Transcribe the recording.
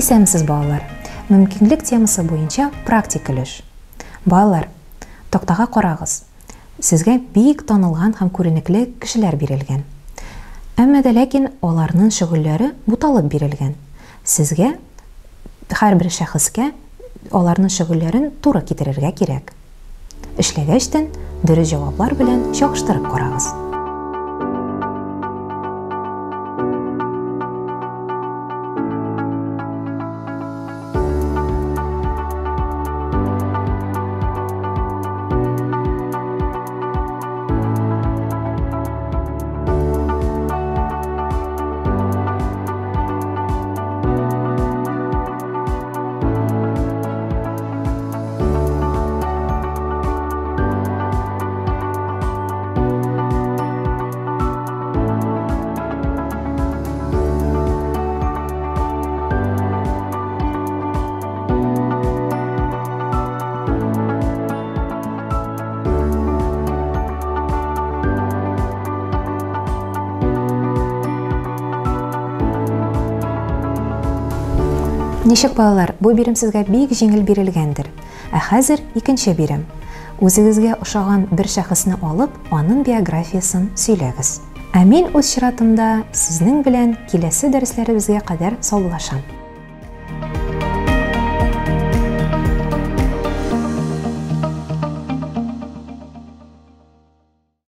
Исәнмесез, балалар. Мөмкинлек темасы буенча практик өлеш. Балалар, тактага карагыз. Сезгә бик танылган һәм күренекле кешеләр бирелгән. Әмма дә ләкин аларның шөгыльләре буталып бирелгән. Сезгә һәрбер шәхескә аларның шөгыльләрен туры китерергә кирәк. Эшләгәчтән дөрес җаваплар белән чагыштырып карагыз. Ничек, балалар, бу бирем сезгә бик җиңел бирелгәндер. Ә хәзер икенче бирем. Үзегезгә ошаган бер шәхесне алып, аның биографиясын сөйләгез. Ә мин үз чиратымда сезнең белән киләсе дәресләребезгә кадәр саулашам.